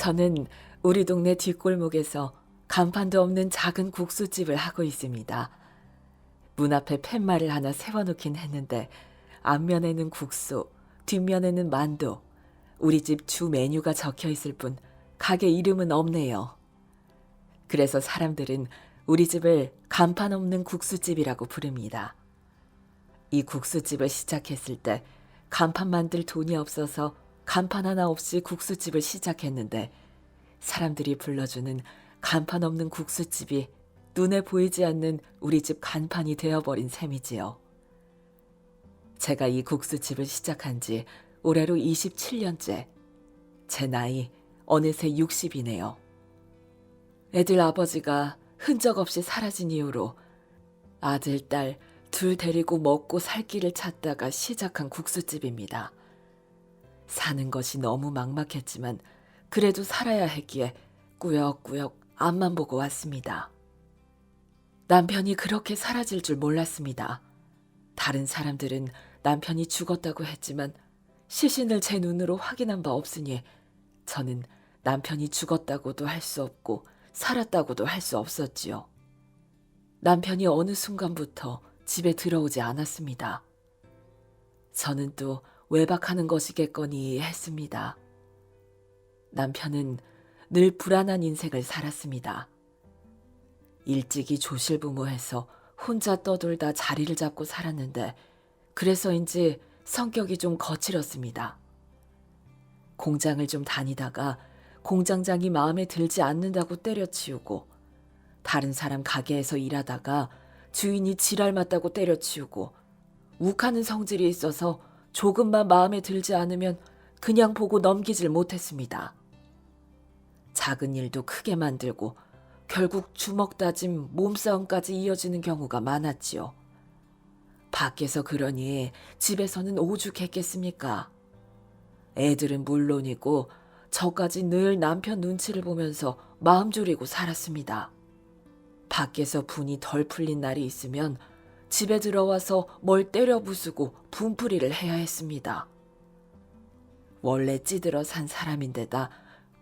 저는 우리 동네 뒷골목에서 간판도 없는 작은 국수집을 하고 있습니다. 문 앞에 팻말을 하나 세워놓긴 했는데 앞면에는 국수, 뒷면에는 만두, 우리 집 주 메뉴가 적혀 있을 뿐 가게 이름은 없네요. 그래서 사람들은 우리 집을 간판 없는 국수집이라고 부릅니다. 이 국수집을 시작했을 때 간판 만들 돈이 없어서 간판 하나 없이 국수집을 시작했는데 사람들이 불러주는 간판 없는 국수집이 눈에 보이지 않는 우리 집 간판이 되어버린 셈이지요. 제가 이 국수집을 시작한 지 올해로 27년째. 제 나이 어느새 60이네요. 애들 아버지가 흔적 없이 사라진 이후로 아들, 딸 둘 데리고 먹고 살 길을 찾다가 시작한 국수집입니다. 사는 것이 너무 막막했지만 그래도 살아야 했기에 꾸역꾸역 앞만 보고 왔습니다. 남편이 그렇게 사라질 줄 몰랐습니다. 다른 사람들은 남편이 죽었다고 했지만 시신을 제 눈으로 확인한 바 없으니 저는 남편이 죽었다고도 할 수 없고 살았다고도 할 수 없었지요. 남편이 어느 순간부터 집에 들어오지 않았습니다. 저는 또 외박하는 것이겠거니 했습니다. 남편은 늘 불안한 인생을 살았습니다. 일찍이 조실부모해서 혼자 떠돌다 자리를 잡고 살았는데 그래서인지 성격이 좀 거칠었습니다. 공장을 좀 다니다가 공장장이 마음에 들지 않는다고 때려치우고 다른 사람 가게에서 일하다가 주인이 지랄 맞다고 때려치우고 욱하는 성질이 있어서 조금만 마음에 들지 않으면 그냥 보고 넘기질 못했습니다. 작은 일도 크게 만들고 결국 주먹 다짐, 몸싸움까지 이어지는 경우가 많았지요. 밖에서 그러니 집에서는 오죽했겠습니까? 애들은 물론이고 저까지 늘 남편 눈치를 보면서 마음 졸이고 살았습니다. 밖에서 분이 덜 풀린 날이 있으면 집에 들어와서 뭘 때려 부수고 분풀이를 해야 했습니다. 원래 찌들어 산 사람인데다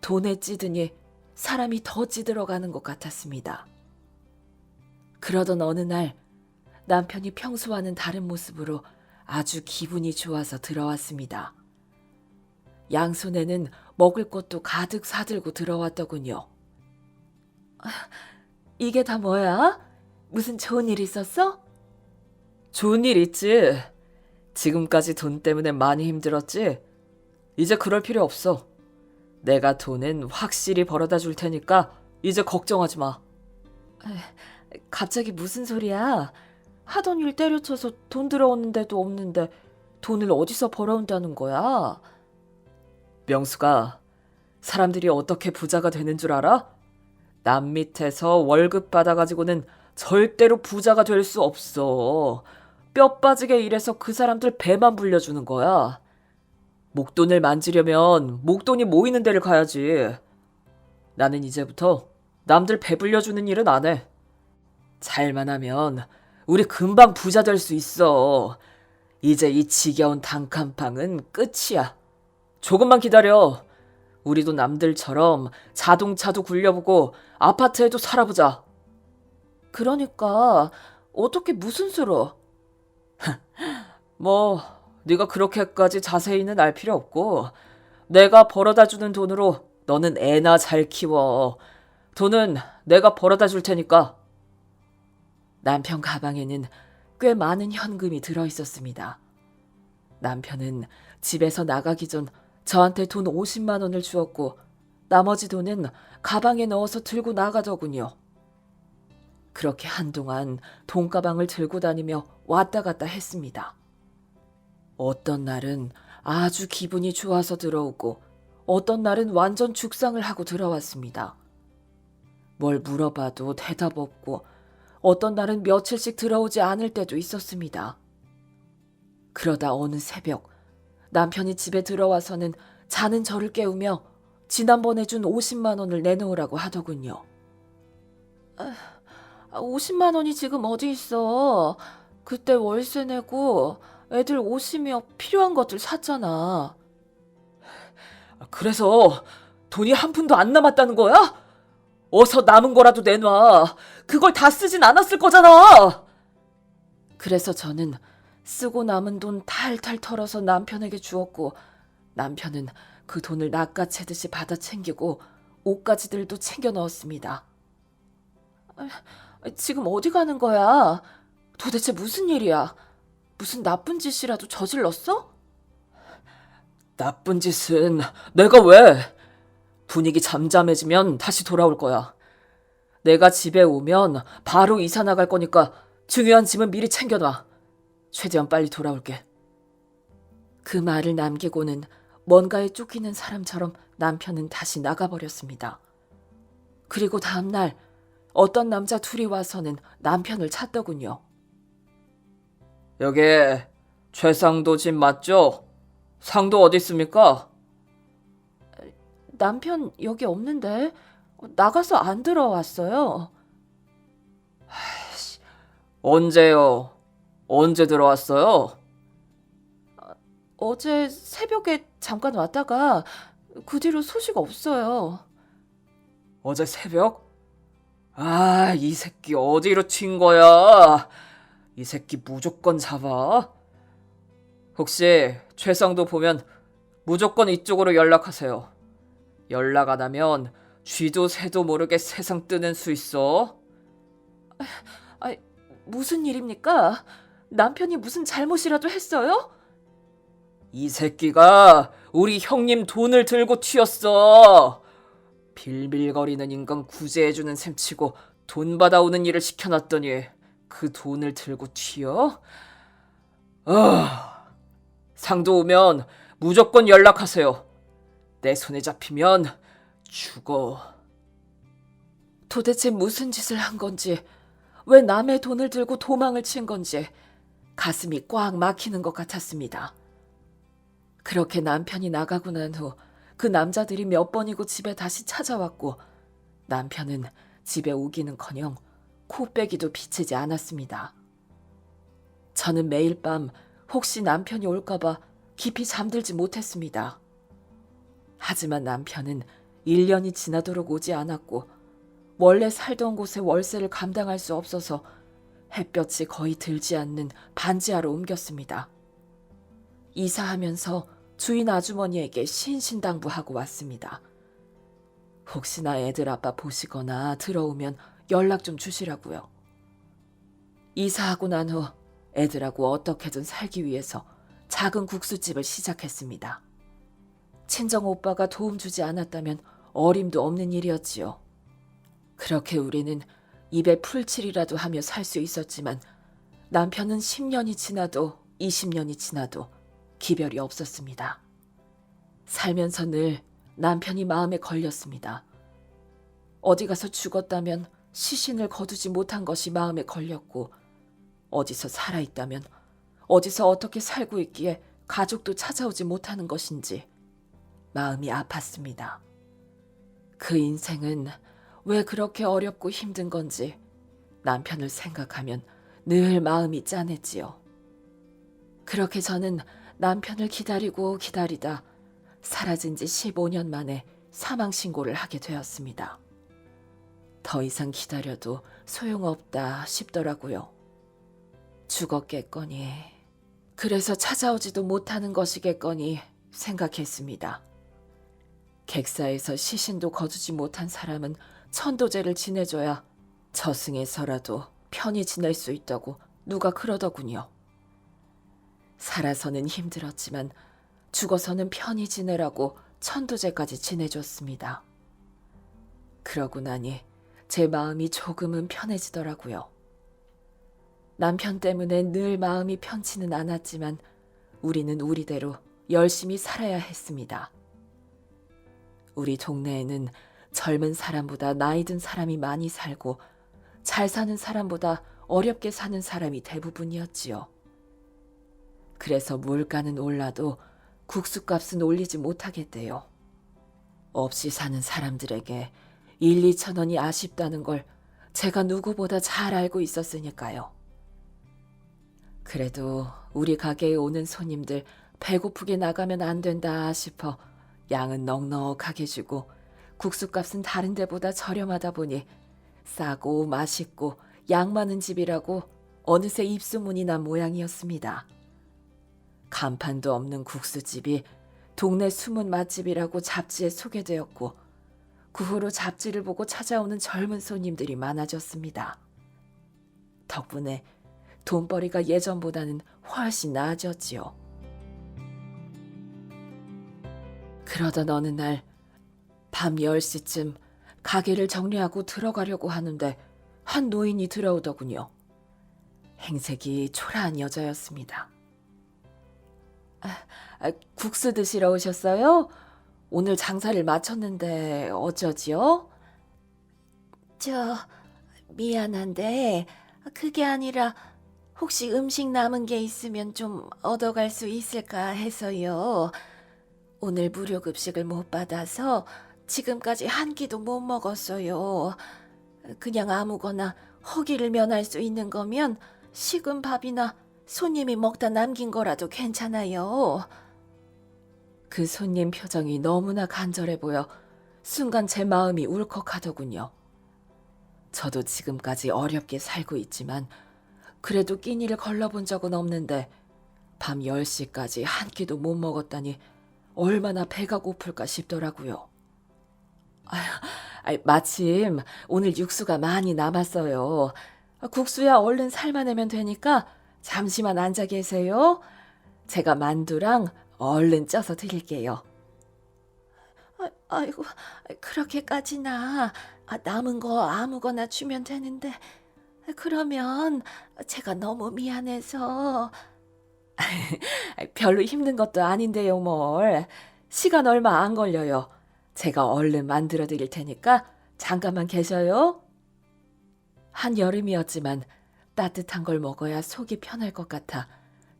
돈에 찌드니 사람이 더 찌들어가는 것 같았습니다. 그러던 어느 날 남편이 평소와는 다른 모습으로 아주 기분이 좋아서 들어왔습니다. 양손에는 먹을 것도 가득 사들고 들어왔더군요. 이게 다 뭐야? 무슨 좋은 일 있었어? 좋은 일 있지. 지금까지 돈 때문에 많이 힘들었지? 이제 그럴 필요 없어. 내가 돈은 확실히 벌어다 줄 테니까 이제 걱정하지 마. 갑자기 무슨 소리야? 하던 일 때려쳐서 돈 들어오는 데도 없는데 돈을 어디서 벌어온다는 거야? 명수가 사람들이 어떻게 부자가 되는 줄 알아? 남 밑에서 월급 받아가지고는 절대로 부자가 될 수 없어. 뼈 빠지게 일해서 그 사람들 배만 불려주는 거야. 목돈을 만지려면 목돈이 모이는 데를 가야지. 나는 이제부터 남들 배 불려주는 일은 안 해. 잘만 하면 우리 금방 부자 될 수 있어. 이제 이 지겨운 단칸방은 끝이야. 조금만 기다려. 우리도 남들처럼 자동차도 굴려보고 아파트에도 살아보자. 그러니까 어떻게 무슨 수로? 뭐 네가 그렇게까지 자세히는 알 필요 없고 내가 벌어다 주는 돈으로 너는 애나 잘 키워. 돈은 내가 벌어다 줄 테니까. 남편 가방에는 꽤 많은 현금이 들어있었습니다. 남편은 집에서 나가기 전 저한테 돈 50만 원을 주었고 나머지 돈은 가방에 넣어서 들고 나가더군요. 그렇게 한동안 돈가방을 들고 다니며 왔다 갔다 했습니다. 어떤 날은 아주 기분이 좋아서 들어오고 어떤 날은 완전 죽상을 하고 들어왔습니다. 뭘 물어봐도 대답 없고 어떤 날은 며칠씩 들어오지 않을 때도 있었습니다. 그러다 어느 새벽 남편이 집에 들어와서는 자는 저를 깨우며 지난번에 준 50만 원을 내놓으라고 하더군요. 50만 원이 지금 어디 있어? 그때 월세 내고 애들 옷이며 필요한 것들 샀잖아. 그래서 돈이 한 푼도 안 남았다는 거야? 어서 남은 거라도 내놔. 그걸 다 쓰진 않았을 거잖아. 그래서 저는 쓰고 남은 돈 탈탈 털어서 남편에게 주었고, 남편은 그 돈을 낚아채듯이 받아 챙기고 옷가지들도 챙겨 넣었습니다. 지금 어디 가는 거야? 도대체 무슨 일이야? 무슨 나쁜 짓이라도 저질렀어? 나쁜 짓은 내가 왜? 분위기 잠잠해지면 다시 돌아올 거야. 내가 집에 오면 바로 이사 나갈 거니까 중요한 짐은 미리 챙겨놔. 최대한 빨리 돌아올게. 그 말을 남기고는 뭔가에 쫓기는 사람처럼 남편은 다시 나가버렸습니다. 그리고 다음날 어떤 남자 둘이 와서는 남편을 찾더군요. 여기 최상도 집 맞죠? 상도 어디 있습니까? 남편 여기 없는데 나가서 안 들어왔어요. 언제요? 언제 들어왔어요? 어제 새벽에 잠깐 왔다가 그 뒤로 소식 없어요. 어제 새벽? 아, 이 새끼 어디로 튄 거야? 이 새끼 무조건 잡아. 혹시 최상도 보면 무조건 이쪽으로 연락하세요. 연락 안 하면 쥐도 새도 모르게 세상 뜨는 수 있어. 무슨 일입니까? 남편이 무슨 잘못이라도 했어요? 이 새끼가 우리 형님 돈을 들고 튀었어. 빌빌거리는 인간 구제해주는 셈치고 돈 받아오는 일을 시켜놨더니 그 돈을 들고 튀어? 상도 오면 무조건 연락하세요. 내 손에 잡히면 죽어. 도대체 무슨 짓을 한 건지, 왜 남의 돈을 들고 도망을 친 건지 가슴이 꽉 막히는 것 같았습니다. 그렇게 남편이 나가고 난 후 그 남자들이 몇 번이고 집에 다시 찾아왔고, 남편은 집에 오기는커녕 코빼기도 비치지 않았습니다. 저는 매일 밤 혹시 남편이 올까봐 깊이 잠들지 못했습니다. 하지만 남편은 1년이 지나도록 오지 않았고, 원래 살던 곳에 월세를 감당할 수 없어서 햇볕이 거의 들지 않는 반지하로 옮겼습니다. 이사하면서 주인 아주머니에게 신신당부하고 왔습니다. 혹시나 애들 아빠 보시거나 들어오면 연락 좀 주시라고요. 이사하고 난 후 애들하고 어떻게든 살기 위해서 작은 국수집을 시작했습니다. 친정 오빠가 도움 주지 않았다면 어림도 없는 일이었지요. 그렇게 우리는 입에 풀칠이라도 하며 살 수 있었지만, 남편은 10년이 지나도 20년이 지나도 기별이 없었습니다. 살면서 늘 남편이 마음에 걸렸습니다. 어디 가서 죽었다면 시신을 거두지 못한 것이 마음에 걸렸고, 어디서 살아있다면 어디서 어떻게 살고 있기에 가족도 찾아오지 못하는 것인지 마음이 아팠습니다. 그 인생은 왜 그렇게 어렵고 힘든 건지 남편을 생각하면 늘 마음이 짠했지요. 그렇게 저는 남편을 기다리고 기다리다 사라진 지 15년 만에 사망신고를 하게 되었습니다. 더 이상 기다려도 소용없다 싶더라고요. 죽었겠거니, 그래서 찾아오지도 못하는 것이겠거니 생각했습니다. 객사에서 시신도 거두지 못한 사람은 천도제를 지내줘야 저승에서라도 편히 지낼 수 있다고 누가 그러더군요. 살아서는 힘들었지만 죽어서는 편히 지내라고 천도제까지 지내줬습니다. 그러고 나니 제 마음이 조금은 편해지더라고요. 남편 때문에 늘 마음이 편치는 않았지만 우리는 우리대로 열심히 살아야 했습니다. 우리 동네에는 젊은 사람보다 나이 든 사람이 많이 살고, 잘 사는 사람보다 어렵게 사는 사람이 대부분이었지요. 그래서 물가는 올라도 국수값은 올리지 못하겠대요. 없이 사는 사람들에게 1, 2천 원이 아쉽다는 걸 제가 누구보다 잘 알고 있었으니까요. 그래도 우리 가게에 오는 손님들 배고프게 나가면 안 된다 싶어 양은 넉넉하게 주고 국수값은 다른 데보다 저렴하다 보니 싸고 맛있고 양 많은 집이라고 어느새 입소문이 난 모양이었습니다. 간판도 없는 국수집이 동네 숨은 맛집이라고 잡지에 소개되었고 그 후로 잡지를 보고 찾아오는 젊은 손님들이 많아졌습니다. 덕분에 돈벌이가 예전보다는 훨씬 나아졌지요. 그러던 어느 날 밤 10시쯤 가게를 정리하고 들어가려고 하는데 한 노인이 들어오더군요. 행색이 초라한 여자였습니다. 국수 드시러 오셨어요? 오늘 장사를 마쳤는데 어쩌지요? 미안한데 그게 아니라 혹시 음식 남은 게 있으면 좀 얻어갈 수 있을까 해서요. 오늘 무료급식을 못 받아서 지금까지 한 끼도 못 먹었어요. 그냥 아무거나 허기를 면할 수 있는 거면 식은 밥이나 손님이 먹다 남긴 거라도 괜찮아요. 그 손님 표정이 너무나 간절해 보여 순간 제 마음이 울컥하더군요. 저도 지금까지 어렵게 살고 있지만 그래도 끼니를 걸러본 적은 없는데 밤 10시까지 한 끼도 못 먹었다니 얼마나 배가 고플까 싶더라고요. 마침 오늘 육수가 많이 남았어요. 국수야 얼른 삶아내면 되니까 잠시만 앉아 계세요. 제가 만두랑 얼른 쪄서 드릴게요. 아이고, 그렇게까지나. 남은 거 아무거나 주면 되는데 그러면 제가 너무 미안해서. 별로 힘든 것도 아닌데요, 뭘. 시간 얼마 안 걸려요. 제가 얼른 만들어 드릴 테니까 잠깐만 계셔요. 한여름이었지만 따뜻한 걸 먹어야 속이 편할 것 같아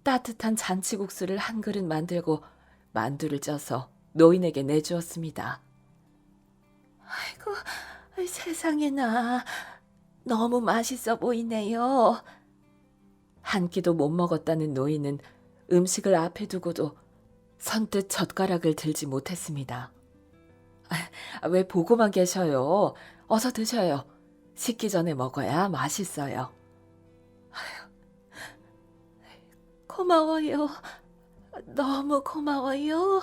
따뜻한 잔치국수를 한 그릇 만들고 만두를 쪄서 노인에게 내주었습니다. 아이고, 세상에나. 너무 맛있어 보이네요. 한 끼도 못 먹었다는 노인은 음식을 앞에 두고도 선뜻 젓가락을 들지 못했습니다. 왜 보고만 계셔요? 어서 드셔요. 식기 전에 먹어야 맛있어요. 고마워요. 너무 고마워요.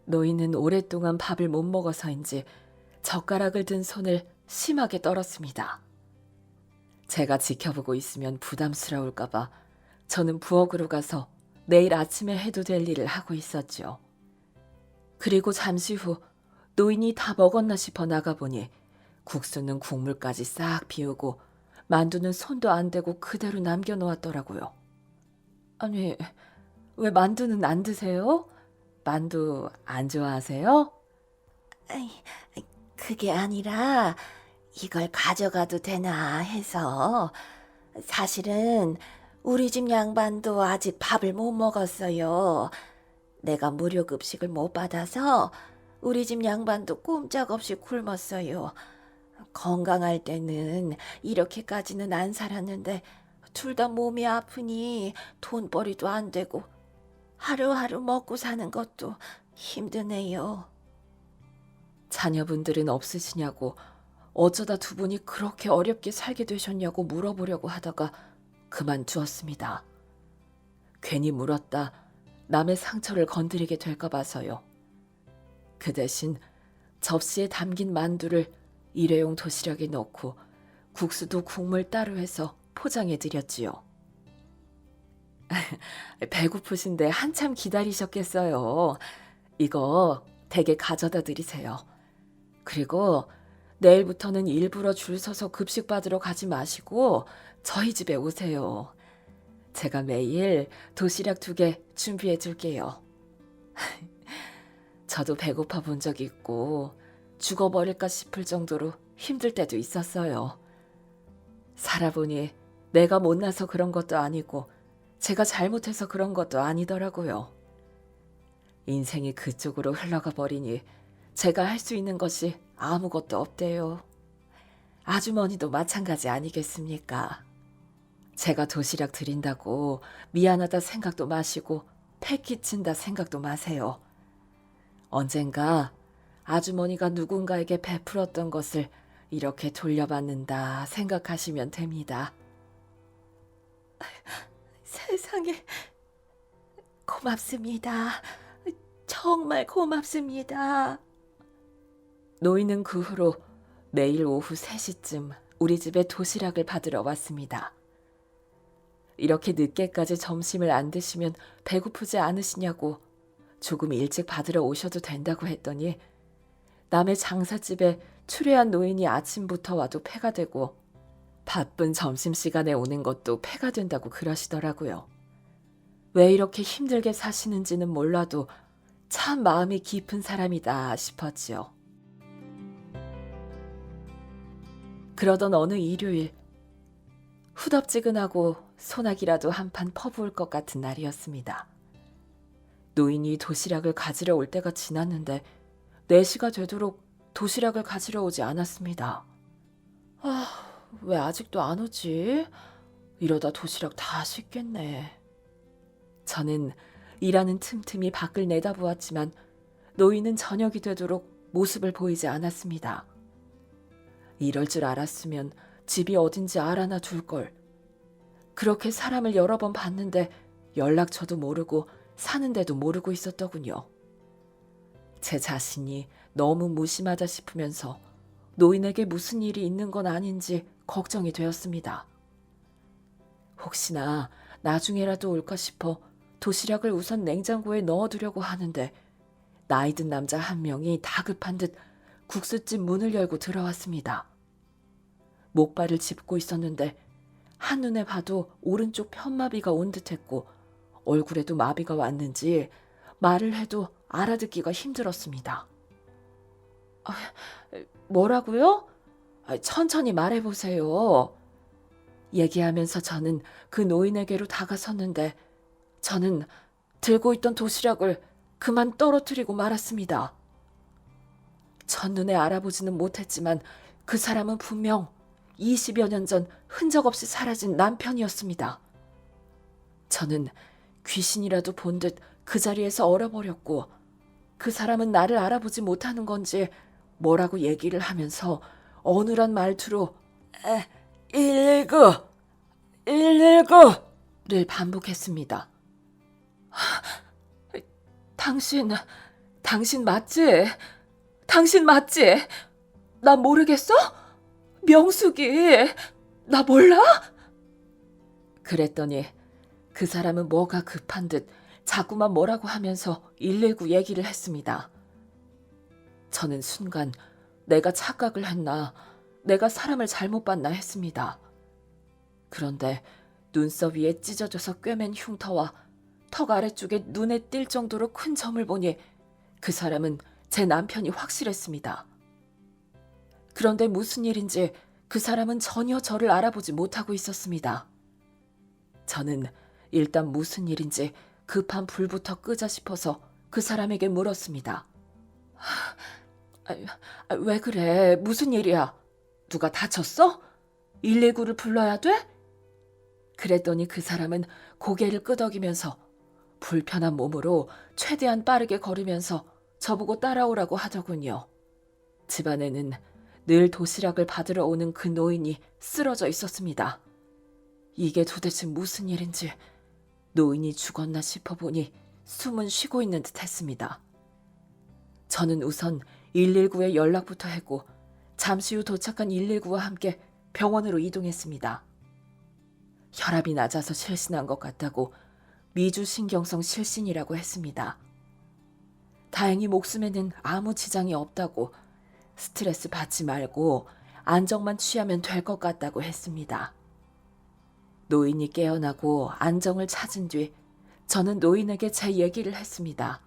노인은 오랫동안 밥을 못 먹어서인지 젓가락을 든 손을 심하게 떨었습니다. 제가 지켜보고 있으면 부담스러울까봐 저는 부엌으로 가서 내일 아침에 해도 될 일을 하고 있었죠. 그리고 잠시 후 노인이 다 먹었나 싶어 나가보니 국수는 국물까지 싹 비우고 만두는 손도 안 대고 그대로 남겨놓았더라고요. 아니, 왜 만두는 안 드세요? 만두 안 좋아하세요? 그게 아니라 이걸 가져가도 되나 해서. 사실은 우리 집 양반도 아직 밥을 못 먹었어요. 내가 무료급식을 못 받아서 우리 집 양반도 꼼짝없이 굶었어요. 건강할 때는 이렇게까지는 안 살았는데 둘 다 몸이 아프니 돈벌이도 안 되고 하루하루 먹고 사는 것도 힘드네요. 자녀분들은 없으시냐고 어쩌다 두 분이 그렇게 어렵게 살게 되셨냐고 물어보려고 하다가 그만두었습니다. 괜히 물었다 남의 상처를 건드리게 될까 봐서요. 그 대신 접시에 담긴 만두를 일회용 도시락에 넣고 국수도 국물 따로 해서 포장해 드렸지요. 배고프신데 한참 기다리셨겠어요. 이거 댁에 가져다 드리세요. 그리고 내일부터는 일부러 줄 서서 급식 받으러 가지 마시고 저희 집에 오세요. 제가 매일 도시락 2개 준비해 줄게요. 저도 배고파 본 적 있고 죽어버릴까 싶을 정도로 힘들 때도 있었어요. 살아보니 내가 못나서 그런 것도 아니고 제가 잘못해서 그런 것도 아니더라고요. 인생이 그쪽으로 흘러가 버리니 제가 할 수 있는 것이 아무것도 없대요. 아주머니도 마찬가지 아니겠습니까? 제가 도시락 드린다고 미안하다 생각도 마시고 패 끼친다 생각도 마세요. 언젠가 아주머니가 누군가에게 베풀었던 것을 이렇게 돌려받는다 생각하시면 됩니다. 세상에, 고맙습니다. 정말 고맙습니다. 노인은 그 후로 매일 오후 3시쯤 우리 집에 도시락을 받으러 왔습니다. 이렇게 늦게까지 점심을 안 드시면 배고프지 않으시냐고 조금 일찍 받으러 오셔도 된다고 했더니 남의 장사집에 추레한 노인이 아침부터 와도 패가 되고 바쁜 점심시간에 오는 것도 패가 된다고 그러시더라고요. 왜 이렇게 힘들게 사시는지는 몰라도 참 마음이 깊은 사람이다 싶었지요. 그러던 어느 일요일, 후덥지근하고 소나기라도 한판 퍼부을 것 같은 날이었습니다. 노인이 도시락을 가지러 올 때가 지났는데 4시가 되도록 도시락을 가지러 오지 않았습니다. 왜 아직도 안 오지? 이러다 도시락 다 식겠네. 저는 일하는 틈틈이 밖을 내다보았지만 노인은 저녁이 되도록 모습을 보이지 않았습니다. 이럴 줄 알았으면 집이 어딘지 알아나 둘걸. 그렇게 사람을 여러 번 봤는데 연락처도 모르고 사는 데도 모르고 있었더군요. 제 자신이 너무 무심하다 싶으면서 노인에게 무슨 일이 있는 건 아닌지 걱정이 되었습니다. 혹시나 나중에라도 올까 싶어 도시락을 우선 냉장고에 넣어두려고 하는데 나이 든 남자 한 명이 다급한 듯 국수집 문을 열고 들어왔습니다. 목발을 짚고 있었는데 한눈에 봐도 오른쪽 편마비가 온 듯했고 얼굴에도 마비가 왔는지 말을 해도 알아듣기가 힘들었습니다. 뭐라고요? 천천히 말해보세요. 얘기하면서 저는 그 노인에게로 다가섰는데 저는 들고 있던 도시락을 그만 떨어뜨리고 말았습니다. 첫눈에 알아보지는 못했지만 그 사람은 분명 20여 년 전 흔적 없이 사라진 남편이었습니다. 저는 귀신이라도 본 듯 그 자리에서 얼어버렸고 그 사람은 나를 알아보지 못하는 건지 뭐라고 얘기를 하면서 어눌한 말투로 119! 119!를 반복했습니다. 당신 맞지? 당신 맞지? 나 모르겠어? 명숙이, 나 몰라? 그랬더니 그 사람은 뭐가 급한 듯 자꾸만 뭐라고 하면서 119 얘기를 했습니다. 저는 순간 내가 착각을 했나, 내가 사람을 잘못 봤나 했습니다. 그런데 눈썹 위에 찢어져서 꿰맨 흉터와 턱 아래쪽에 눈에 띌 정도로 큰 점을 보니 그 사람은 제 남편이 확실했습니다. 그런데 무슨 일인지 그 사람은 전혀 저를 알아보지 못하고 있었습니다. 저는 일단 무슨 일인지 급한 불부터 끄자 싶어서 그 사람에게 물었습니다. 왜 그래? 무슨 일이야? 누가 다쳤어? 119를 불러야 돼? 그랬더니 그 사람은 고개를 끄덕이면서 불편한 몸으로 최대한 빠르게 걸으면서 저보고 따라오라고 하더군요. 집안에는 늘 도시락을 받으러 오는 그 노인이 쓰러져 있었습니다. 이게 도대체 무슨 일인지 노인이 죽었나 싶어보니 숨은 쉬고 있는 듯 했습니다. 저는 우선 119에 연락부터 했고 잠시 후 도착한 119와 함께 병원으로 이동했습니다. 혈압이 낮아서 실신한 것 같다고 미주신경성 실신이라고 했습니다. 다행히 목숨에는 아무 지장이 없다고 스트레스 받지 말고 안정만 취하면 될 것 같다고 했습니다. 노인이 깨어나고 안정을 찾은 뒤 저는 노인에게 제 얘기를 했습니다.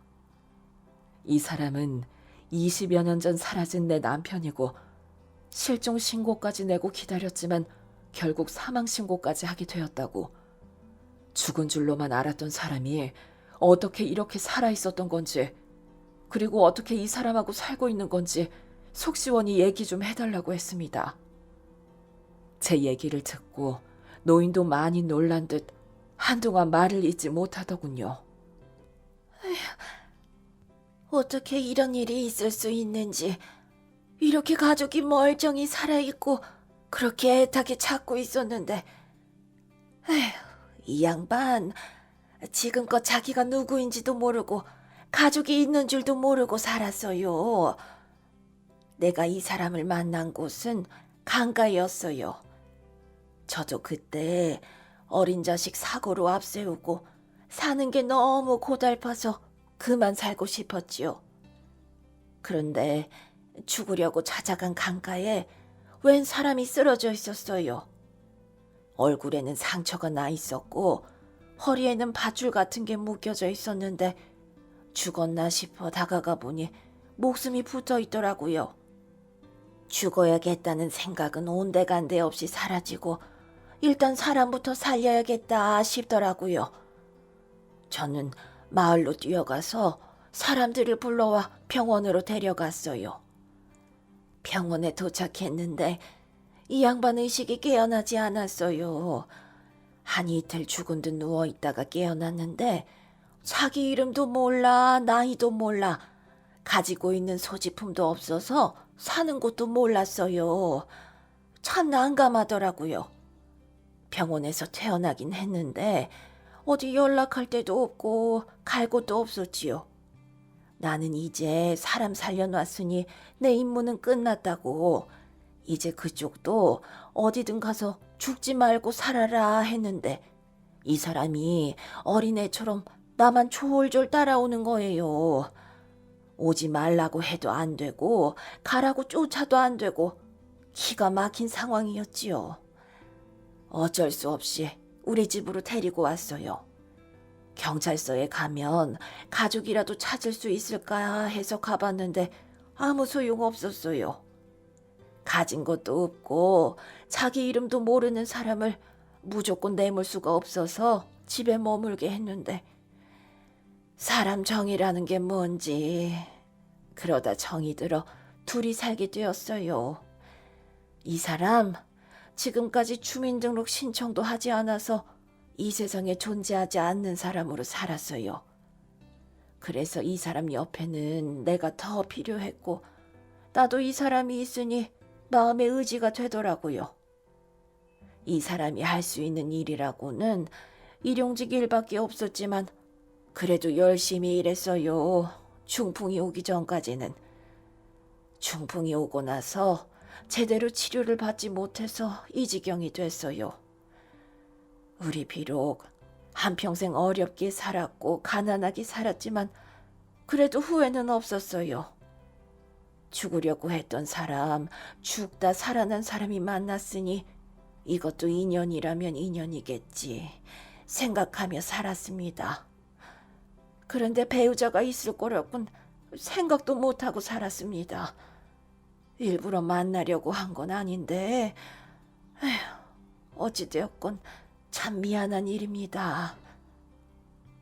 이 사람은 20여 년 전 사라진 내 남편이고 실종 신고까지 내고 기다렸지만 결국 사망 신고까지 하게 되었다고. 죽은 줄로만 알았던 사람이 어떻게 이렇게 살아있었던 건지, 그리고 어떻게 이 사람하고 살고 있는 건지 속 시원히 얘기 좀 해달라고 했습니다. 제 얘기를 듣고 노인도 많이 놀란 듯 한동안 말을 잇지 못하더군요. 어떻게 이런 일이 있을 수 있는지. 이렇게 가족이 멀쩡히 살아있고 그렇게 애타게 찾고 있었는데. 에휴, 이 양반 지금껏 자기가 누구인지도 모르고 가족이 있는 줄도 모르고 살았어요. 내가 이 사람을 만난 곳은 강가였어요. 저도 그때 어린 자식 사고로 앞세우고 사는 게 너무 고달파서 그만 살고 싶었지요. 그런데 죽으려고 찾아간 강가에 웬 사람이 쓰러져 있었어요. 얼굴에는 상처가 나 있었고 허리에는 밧줄 같은 게 묶여져 있었는데 죽었나 싶어 다가가 보니 목숨이 붙어 있더라고요. 죽어야겠다는 생각은 온데간데 없이 사라지고 일단 사람부터 살려야겠다 싶더라고요. 저는 마을로 뛰어가서 사람들을 불러와 병원으로 데려갔어요. 병원에 도착했는데 이 양반 의식이 깨어나지 않았어요. 한 이틀 죽은 듯 누워있다가 깨어났는데 자기 이름도 몰라, 나이도 몰라, 가지고 있는 소지품도 없어서 사는 곳도 몰랐어요. 참 난감하더라고요. 병원에서 퇴원하긴 했는데 어디 연락할 데도 없고 갈 곳도 없었지요. 나는 이제 사람 살려놨으니 내 임무는 끝났다고, 이제 그쪽도 어디든 가서 죽지 말고 살아라 했는데 이 사람이 어린애처럼 나만 졸졸 따라오는 거예요. 오지 말라고 해도 안 되고 가라고 쫓아도 안 되고 기가 막힌 상황이었지요. 어쩔 수 없이 우리 집으로 데리고 왔어요. 경찰서에 가면 가족이라도 찾을 수 있을까 해서 가봤는데 아무 소용 없었어요. 가진 것도 없고 자기 이름도 모르는 사람을 무조건 내몰 수가 없어서 집에 머물게 했는데, 사람 정이라는 게 뭔지 그러다 정이 들어 둘이 살게 되었어요. 이 사람 지금까지 주민등록 신청도 하지 않아서 이 세상에 존재하지 않는 사람으로 살았어요. 그래서 이 사람 옆에는 내가 더 필요했고 나도 이 사람이 있으니 마음의 의지가 되더라고요. 이 사람이 할 수 있는 일이라고는 일용직 일밖에 없었지만 그래도 열심히 일했어요. 중풍이 오기 전까지는. 중풍이 오고 나서 제대로 치료를 받지 못해서 이 지경이 됐어요. 우리 비록 한평생 어렵게 살았고 가난하게 살았지만 그래도 후회는 없었어요. 죽으려고 했던 사람, 죽다 살아난 사람이 만났으니 이것도 인연이라면 인연이겠지 생각하며 살았습니다. 그런데 배우자가 있을 거라곤 생각도 못하고 살았습니다. 일부러 만나려고 한 건 아닌데, 에휴, 어찌되었건 참 미안한 일입니다.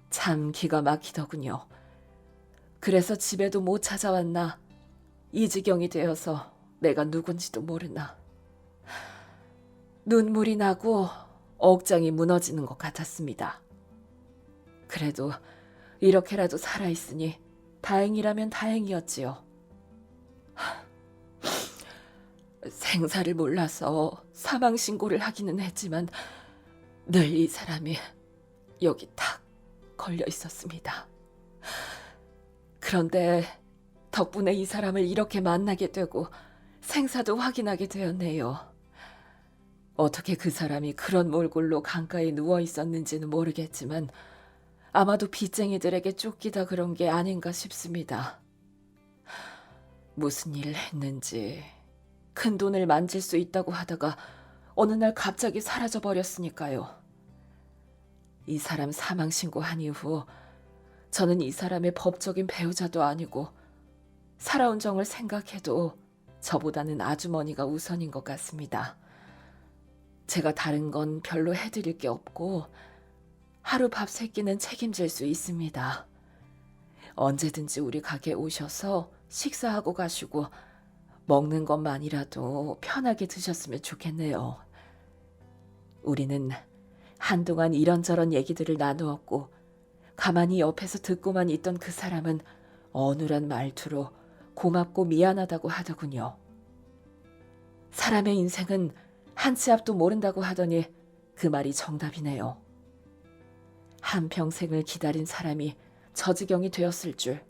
참 기가 막히더군요. 그래서 집에도 못 찾아왔나. 이 지경이 되어서 내가 누군지도 모르나. 눈물이 나고 억장이 무너지는 것 같았습니다. 그래도 이렇게라도 살아있으니 다행이라면 다행이었지요. 생사를 몰라서 사망신고를 하기는 했지만 늘 이 사람이 여기 탁 걸려 있었습니다. 그런데 덕분에 이 사람을 이렇게 만나게 되고 생사도 확인하게 되었네요. 어떻게 그 사람이 그런 몰골로 강가에 누워 있었는지는 모르겠지만 아마도 빚쟁이들에게 쫓기다 그런 게 아닌가 싶습니다. 무슨 일을 했는지, 큰 돈을 만질 수 있다고 하다가 어느 날 갑자기 사라져 버렸으니까요. 이 사람 사망 신고한 이후 저는 이 사람의 법적인 배우자도 아니고 살아온 정을 생각해도 저보다는 아주머니가 우선인 것 같습니다. 제가 다른 건 별로 해드릴 게 없고 하루 밥 세 끼는 책임질 수 있습니다. 언제든지 우리 가게 오셔서 식사하고 가시고 먹는 것만이라도 편하게 드셨으면 좋겠네요. 우리는 한동안 이런저런 얘기들을 나누었고 가만히 옆에서 듣고만 있던 그 사람은 어눌한 말투로 고맙고 미안하다고 하더군요. 사람의 인생은 한 치 앞도 모른다고 하더니 그 말이 정답이네요. 한평생을 기다린 사람이 저 지경이 되었을 줄,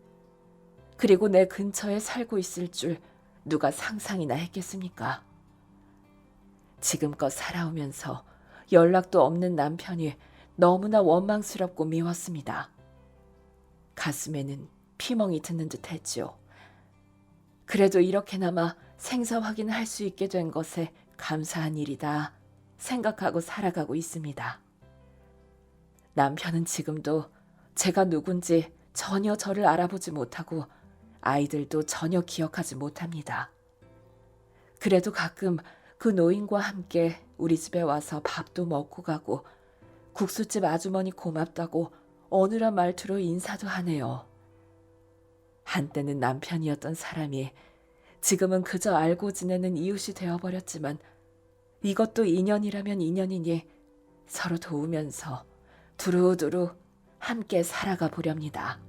그리고 내 근처에 살고 있을 줄 누가 상상이나 했겠습니까? 지금껏 살아오면서 연락도 없는 남편이 너무나 원망스럽고 미웠습니다. 가슴에는 피멍이 드는 듯 했죠. 그래도 이렇게나마 생사 확인할 수 있게 된 것에 감사한 일이다 생각하고 살아가고 있습니다. 남편은 지금도 제가 누군지 전혀 저를 알아보지 못하고 아이들도 전혀 기억하지 못합니다. 그래도 가끔 그 노인과 함께 우리 집에 와서 밥도 먹고 가고 국수집 아주머니 고맙다고 어눌한 말투로 인사도 하네요. 한때는 남편이었던 사람이 지금은 그저 알고 지내는 이웃이 되어버렸지만 이것도 인연이라면 인연이니 서로 도우면서 두루두루 함께 살아가 보렵니다.